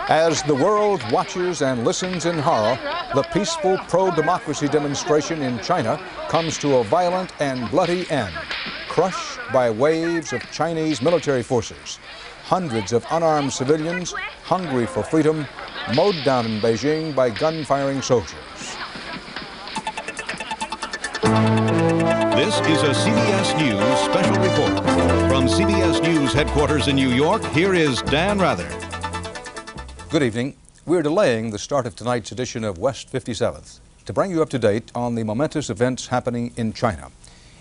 As the world watches and listens in horror, the peaceful pro-democracy demonstration in China comes to a violent and bloody end, crushed by waves of Chinese military forces. Hundreds of unarmed civilians, hungry for freedom, mowed down in Beijing by gun-firing soldiers. This is a CBS News Special Report. From CBS News headquarters in New York, here is Dan Rather. Good evening. We're delaying the start of tonight's edition of West 57th to bring you up to date on the momentous events happening in China.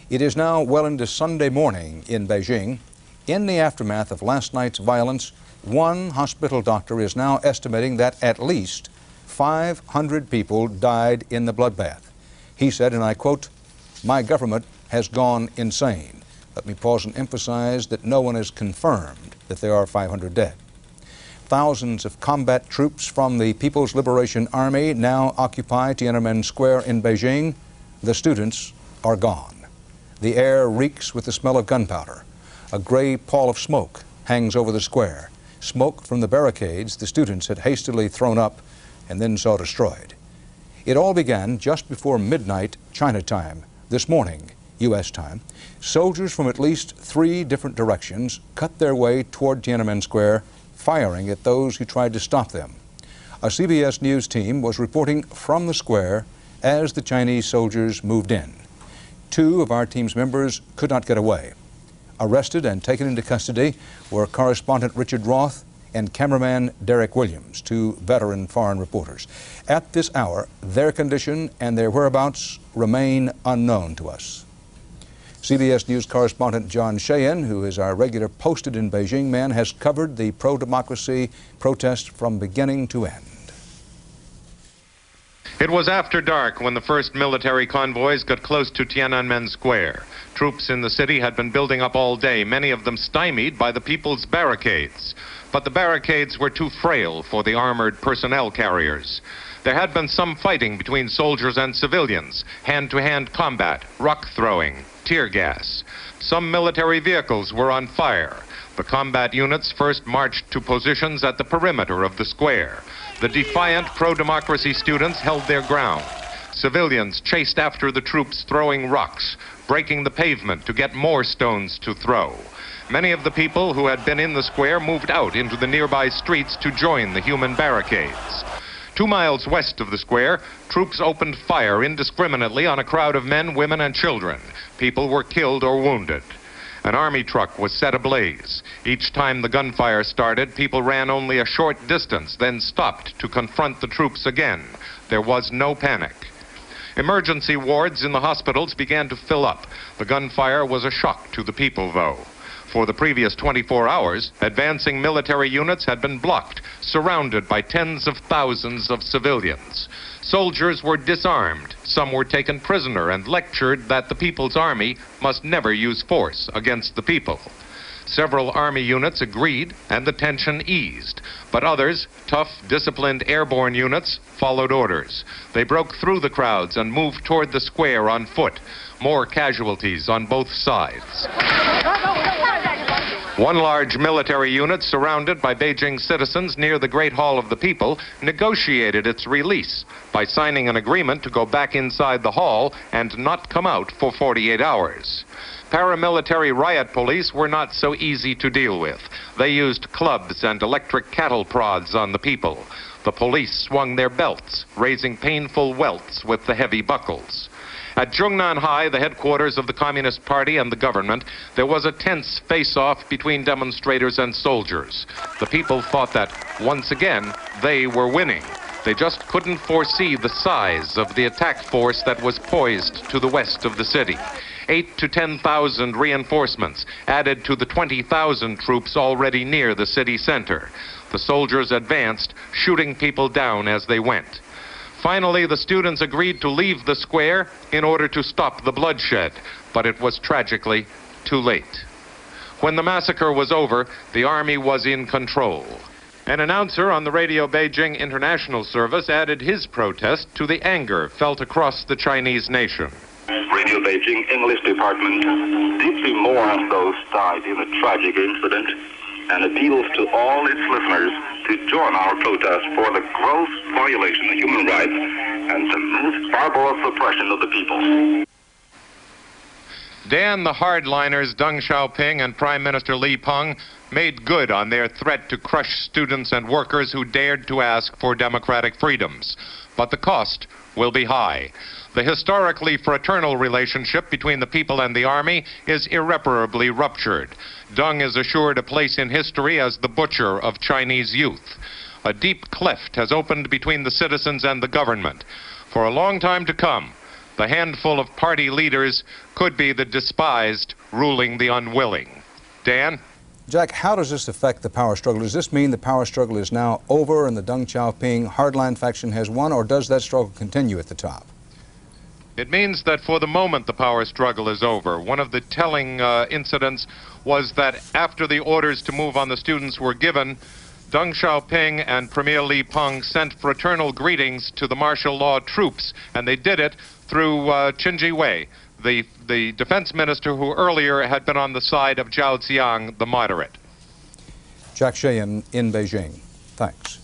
It is now well into Sunday morning in Beijing. In the aftermath of last night's violence, one hospital doctor is now estimating that at least 500 people died in the bloodbath. He said, and I quote, "My government has gone insane." Let me pause and emphasize that no one has confirmed that there are 500 dead. Thousands of combat troops from the People's Liberation Army now occupy Tiananmen Square in Beijing. The students are gone. The air reeks with the smell of gunpowder. A gray pall of smoke hangs over the square. Smoke from the barricades the students had hastily thrown up and then saw destroyed. It all began just before midnight China time this morning, U.S. time. Soldiers from at least 3 different directions cut their way toward Tiananmen Square, firing at those who tried to stop them. A CBS News team was reporting from the square as the Chinese soldiers moved in. 2 of our team's members could not get away. Arrested and taken into custody were correspondent Richard Roth and cameraman Derek Williams, 2 veteran foreign reporters. At this hour, their condition and their whereabouts remain unknown to us. CBS News correspondent John Cheyenne, who is our regular posted in Beijing man, has covered the pro-democracy protest from beginning to end. It was after dark when the first military convoys got close to Tiananmen Square. Troops in the city had been building up all day, many of them stymied by the people's barricades. But the barricades were too frail for the armored personnel carriers. There had been some fighting between soldiers and civilians, hand-to-hand combat, rock throwing, tear gas. Some military vehicles were on fire. The combat units first marched to positions at the perimeter of the square. The defiant pro-democracy students held their ground. Civilians chased after the troops, throwing rocks, breaking the pavement to get more stones to throw. Many of the people who had been in the square moved out into the nearby streets to join the human barricades. 2 miles west of the square, troops opened fire indiscriminately on a crowd of men, women, and children. People were killed or wounded. An army truck was set ablaze. Each time the gunfire started, people ran only a short distance, then stopped to confront the troops again. There was no panic. Emergency wards in the hospitals began to fill up. The gunfire was a shock to the people, though. For the previous 24 hours, advancing military units had been blocked, surrounded by tens of thousands of civilians. Soldiers were disarmed. Some were taken prisoner and lectured that the People's Army must never use force against the people. Several army units agreed, and the tension eased. But others, tough, disciplined airborne units, followed orders. They broke through the crowds and moved toward the square on foot. More casualties on both sides. One large military unit, surrounded by Beijing citizens near the Great Hall of the People, negotiated its release by signing an agreement to go back inside the hall and not come out for 48 hours. Paramilitary riot police were not so easy to deal with. They used clubs and electric cattle prods on the people. The police swung their belts, raising painful welts with the heavy buckles. At Zhongnan High, the headquarters of the Communist Party and the government, there was a tense face-off between demonstrators and soldiers. The people thought that, once again, they were winning. They just couldn't foresee the size of the attack force that was poised to the west of the city. 8,000 to 10,000 reinforcements added to the 20,000 troops already near the city center. The soldiers advanced, shooting people down as they went. Finally, the students agreed to leave the square in order to stop the bloodshed, but it was tragically too late. When the massacre was over, the army was in control. An announcer on the Radio Beijing International Service added his protest to the anger felt across the Chinese nation. Radio Beijing English Department deeply mourns those died in the tragic incident and appeals to all its listeners to join our protest for the gross violation of human rights and the most barbarous oppression of the people. Dan, the hardliners Deng Xiaoping and Prime Minister Li Peng made good on their threat to crush students and workers who dared to ask for democratic freedoms. But the cost will be high. The historically fraternal relationship between the people and the army is irreparably ruptured. Deng is assured a place in history as the butcher of Chinese youth. A deep cleft has opened between the citizens and the government. For a long time to come, the handful of party leaders could be the despised ruling the unwilling. Dan? Jack, how does this affect the power struggle? Does this mean the power struggle is now over and the Deng Xiaoping hardline faction has won, or does that struggle continue at the top? It means that for the moment the power struggle is over. One of the telling incidents was that after the orders to move on the students were given, Deng Xiaoping and Premier Li Peng sent fraternal greetings to the martial law troops, and they did it through Qin Ji Wei, the defense minister who earlier had been on the side of Zhao Ziang, the moderate. Jack Sheehan in Beijing. Thanks.